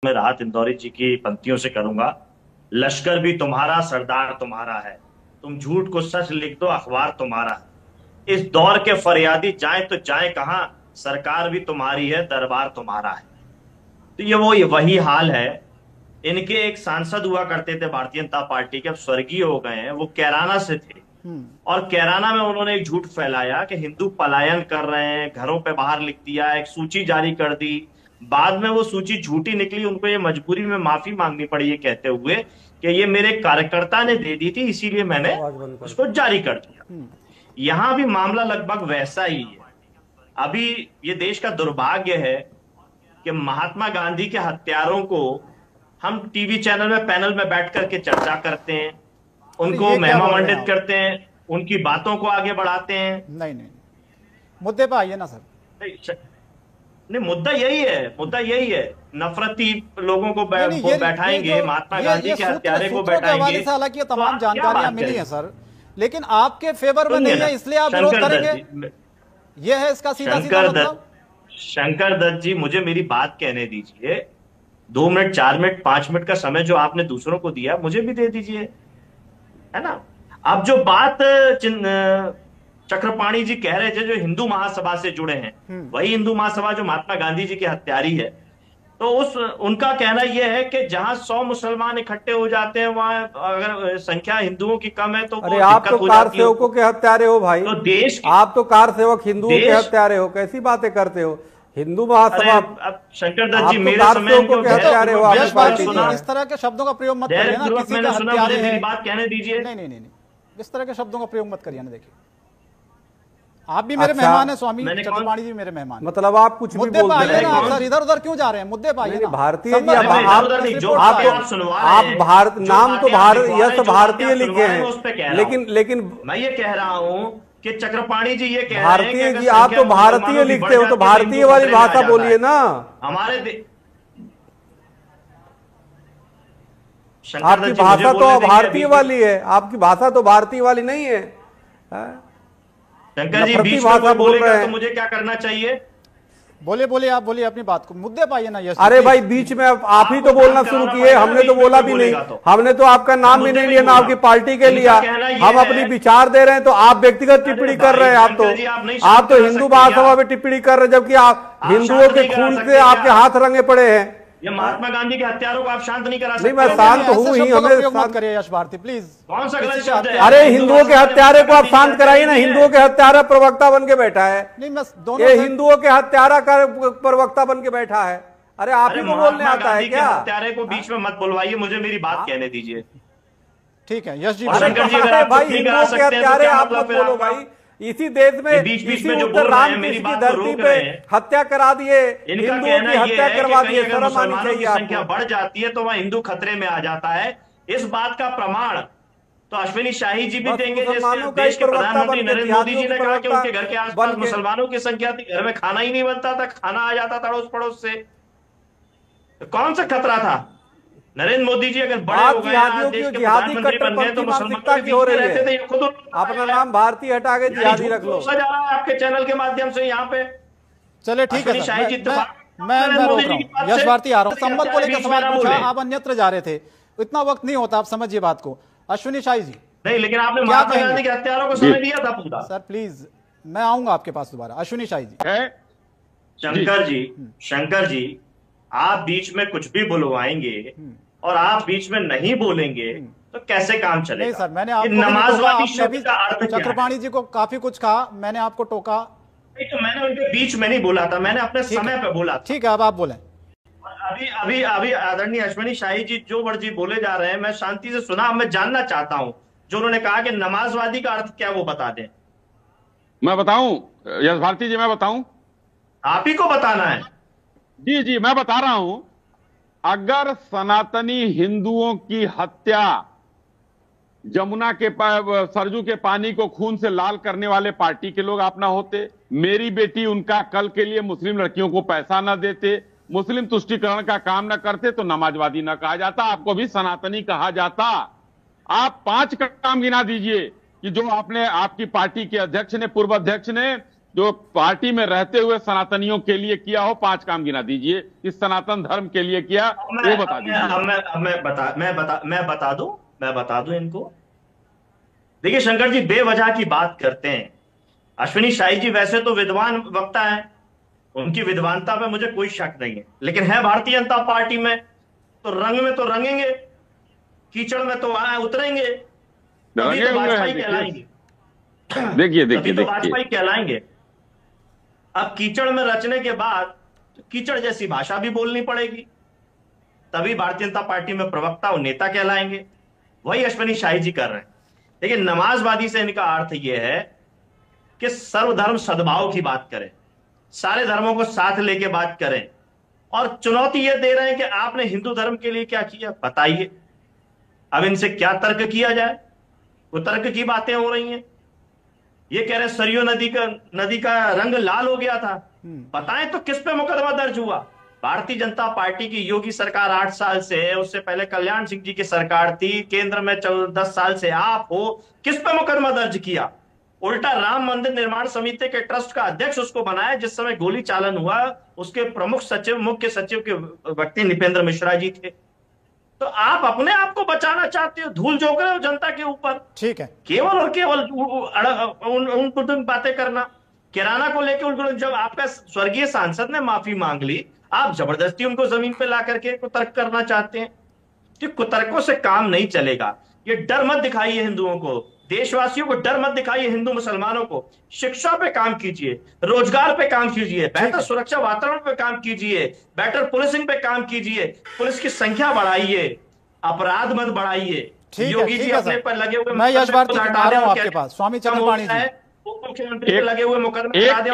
मैं राहत इंदौरी जी की पंक्तियों से करूंगा। लश्कर भी तुम्हारा सरदार तुम्हारा है, तुम झूठ को सच लिख दो अखबार तुम्हारा है। इस दौर के फरियादी जाए तो जाए कहाँ, सरकार भी तुम्हारी है दरबार तुम्हारा है। तो ये वही हाल है। इनके एक सांसद हुआ करते थे भारतीय जनता पार्टी के, अब स्वर्गीय हो गए हैं, वो कैराना से थे। और कैराना में उन्होंने एक झूठ फैलाया कि हिंदू पलायन कर रहे हैं, घरों पे बाहर लिख दिया, एक सूची जारी कर दी। बाद में वो सूची झूठी निकली, उनको ये मजबूरी में माफी मांगनी पड़ी, ये कहते हुए कि ये मेरे कार्यकर्ता ने दे दी थी इसीलिए मैंने उसको जारी कर दिया। यहां भी मामला लगभग वैसा ही है। अभी ये देश का दुर्भाग्य है कि महात्मा गांधी के हत्यारों को हम टीवी चैनल में पैनल में बैठ करके चर्चा करते हैं, उनको महिमा मंडित करते हैं, उनकी बातों को आगे बढ़ाते हैं। नहीं नहीं, मुद्दे पे आइए ना सर। नहीं, मुद्दा यही है। नफरती लोगों को बैठाएंगे, महात्मा गांधी के हत्यारे को बैठाएंगे। हालांकि तमाम जानकारियां मिली हैं सर, लेकिन आपके फेवर में नहीं है इसलिए आप विरोध करेंगे, यह है इसका सीधा मतलब। शंकर दत्त जी, मुझे मेरी बात कहने दीजिए। 2 मिनट, 4 मिनट, 5 मिनट का समय जो आपने दूसरों को दिया मुझे भी दे दीजिए, है ना। अब जो बात चक्रपाणी जी कह रहे थे, जो हिंदू महासभा से जुड़े हैं, वही हिंदू महासभा जो महात्मा गांधी जी के हत्यारी है, तो उनका कहना यह है कि जहां 100 मुसलमान इकट्ठे हो जाते हैं, वहां अगर संख्या हिंदुओं की कम है तो अरे आप तो कार सेवकों के हत्यारे हो भाई, तो देश आप तो कार सेवक हिंदुओं के हत्यारे हो, कैसी बातें करते हो। हिंदू महासभा, अब शंकर दत्त जी मेरे समय इस तरह के शब्दों का प्रयोग मत करिए ना, किसी का हत्यारे है। मेरी बात कहने दीजिए। नहीं, इस तरह के शब्दों का प्रयोग मत करिए ना। देखिए, आप भी मेरे मेहमान हैं, स्वामी चक्रपाणी जी मेरे मेहमान। मतलब आप कुछ भी बोलते हैं ना, सर इधर उधर क्यों जा रहे हैं, मुद्दे पे आइए ना। भारतीय जी, आप भारत नाम तो यश भारतीय लिखे हैं, लेकिन मैं ये कह रहा हूँ कि चक्रपाणी जी ये कह भारतीय जी, आप तो भारतीय लिखते हो, तो भारतीय वाली भाषा बोलिए ना। हमारे आपकी भाषा तो भारतीय वाली है, आपकी भाषा तो भारतीय वाली नहीं है। शंकर जी बीच में कोई बोलेगा तो मुझे क्या करना चाहिए? बोलिए, आप बोलिए अपनी बात को, मुद्दे पाइए ना। अरे भाई, बीच में आप ही तो बोलना शुरू किए, हमने तो बोला भी नहीं, हमने तो आपका नाम भी नहीं लिया, ना आपकी पार्टी के लिया। हम अपनी विचार दे रहे हैं तो आप व्यक्तिगत टिप्पणी कर रहे हैं। आप तो हिंदू महासभा में टिप्पणी कर रहे हैं, जबकि आप हिंदुओं के खून से आपके हाथ रंगे पड़े हैं। ये महात्मा गांधी के हत्यारों को आप शांत नहीं करा सकते। नहीं, मैं शांत हूँ ही, हमें मत करिए यश भारती प्लीज। कौन सा गलत शब्द है? अरे हिंदुओं के हत्यारे को आप शांत कराइए ना, हिंदुओं के हत्यारा प्रवक्ता बन के बैठा है। नहीं, मैं दोनों, ये हिंदुओं के हत्यारा का प्रवक्ता बन के बैठा है। अरे आप ही को बोलने आता है क्या? हत्यारे को बीच में मत बुलवाइए, मुझे मेरी बात कहने दीजिए। ठीक है यश जी, भाई हिंदुओं के हत्यारे आप मत बोलो भाई। इसी देश में, बीच में उत्तर रामकृष्ण की धरती पे हत्या करा दिए, हिंदुओं की हत्या करवा दिए। शर्म आनी चाहिए आपको। संख्या बढ़ जाती है तो वह हिंदू खतरे में आ जाता है। इस बात का प्रमाण तो अश्विनी शाही जी भी देंगे, जैसे देश के प्रधानमंत्री नरेंद्र मोदी जी ने कहा कि उनके घर के आसपास मुसलमानों की संख्या थी, घर में खाना ही नहीं बनता था, खाना आ जाता था अड़ोस पड़ोस से। तो कौन सा खतरा था? नरेंद्र मोदी जी अगर बड़े हो गए, जिहादी कट्टरपंथी मानसिकता की हो रही है, खुद अपना नाम भारतीय हटा के जिहादी रख लो। जा रहा है आपके चैनल के माध्यम से यहाँ पे। चले ठीक है, मैं रोक रहा हूँ। यश भारती आ रहा हूँ। संबल को लेकर सवाल पूछा, आप अन्यत्र जा रहे थे, इतना वक्त नहीं होता, आप समझिए बात को। अश्विनी शाही जी, नहीं, लेकिन आपने महात्मा गांधी के हत्यारों को समय दिया था पूरा। सर प्लीज, मैं आऊंगा आपके पास दोबारा। अश्विनी शाही जी, शंकर जी, आप बीच में कुछ भी बुलवाएंगे और आप बीच में नहीं बोलेंगे तो कैसे काम चलेगा? नहीं सर, मैंने आपको नमाजवादी शब्द का अर्थ चक्रपाणी जी को काफी कुछ कहा, मैंने आपको टोका। तो मैंने उनके बीच में नहीं बोला था, मैंने अपने समय पे बोला। ठीक है, अब आप बोले। अभी आदरणीय अश्विनी शाही जी जो वर्जी बोले जा रहे हैं, मैं शांति से सुना। मैं जानना चाहता हूं, जो उन्होंने कहा कि नमाजवादी का अर्थ क्या, वो बता दें। मैं बताऊं यश भारती जी, मैं बताऊं? आप ही को बताना है। जी, मैं बता रहा हूं। अगर सनातनी हिंदुओं की हत्या जमुना के सरजू के पानी को खून से लाल करने वाले पार्टी के लोग आप ना होते, मेरी बेटी उनका कल के लिए मुस्लिम लड़कियों को पैसा ना देते, मुस्लिम तुष्टीकरण का काम ना करते, तो नमाजवादी ना कहा जाता, आपको भी सनातनी कहा जाता। आप 5 काम गिना दीजिए कि जो आपने, आपकी पार्टी के अध्यक्ष ने, पूर्व अध्यक्ष ने जो पार्टी में रहते हुए सनातनियों के लिए किया हो, 5 काम गिना दीजिए इस सनातन धर्म के लिए किया, वो बता दीजिए। मैं बता दूं इनको। देखिए शंकर जी बेवजह की बात करते हैं। अश्विनी शाही जी वैसे तो विद्वान वक्ता है, उनकी विद्वानता पे मुझे कोई शक नहीं है, लेकिन है भारतीय जनता पार्टी में, तो रंग में तो रंगेंगे, कीचड़ में तो उतरेंगे, तभी तो वाजपेयी कहलाएंगे। देखिए वाजपेयी कहलाएंगे। अब कीचड़ में रचने के बाद कीचड़ जैसी भाषा भी बोलनी पड़ेगी, तभी भारतीय जनता पार्टी में प्रवक्ता और नेता कहलाएंगे। वही अश्विनी शाही जी कर रहे हैं। लेकिन नमाजवादी से इनका अर्थ यह है कि सर्वधर्म सद्भाव की बात करें, सारे धर्मों को साथ लेके बात करें, और चुनौती यह दे रहे हैं कि आपने हिंदू धर्म के लिए क्या किया बताइए। अब इनसे क्या तर्क किया जाए, वो तर्क की बातें हो रही हैं। ये कह रहे सरयू नदी का रंग लाल हो गया था, बताएं तो किस पे मुकदमा दर्ज हुआ। भारतीय जनता पार्टी की योगी सरकार 8 साल से है, उससे पहले कल्याण सिंह जी की सरकार थी, केंद्र में 10 साल से आप हो, किस पे मुकदमा दर्ज किया। उल्टा राम मंदिर निर्माण समिति के ट्रस्ट का अध्यक्ष उसको बनाया, जिस समय गोली चालन हुआ उसके प्रमुख सचिव, मुख्य सचिव के व्यक्ति नृपेंद्र मिश्रा जी थे। तो आप अपने आप को बचाना चाहते हो, धूल झोंक रहे हो जनता के ऊपर। ठीक है, केवल और केवल उन बातें करना। किराना को लेकर जब आपका स्वर्गीय सांसद ने माफी मांग ली, आप जबरदस्ती उनको जमीन पे ला करके कुतर्क करना चाहते हैं। कि कुतर्कों से काम नहीं चलेगा। ये डर मत दिखाइए हिंदुओं को, देशवासियों को डर मत दिखाइए, हिंदू मुसलमानों को। शिक्षा पे काम कीजिए, रोजगार पे काम कीजिए, बेहतर सुरक्षा वातावरण पे काम कीजिए, बेटर पुलिसिंग पे काम कीजिए, पुलिस की संख्या बढ़ाइए, अपराध मत बढ़ाइए। योगी जी अपने पर लगे हुए, मैं यश भारती आ रहा हूं आपके पास, स्वामी चरण पाणी जी, मुख्यमंत्री लगे हुए मुकदमे करा दें।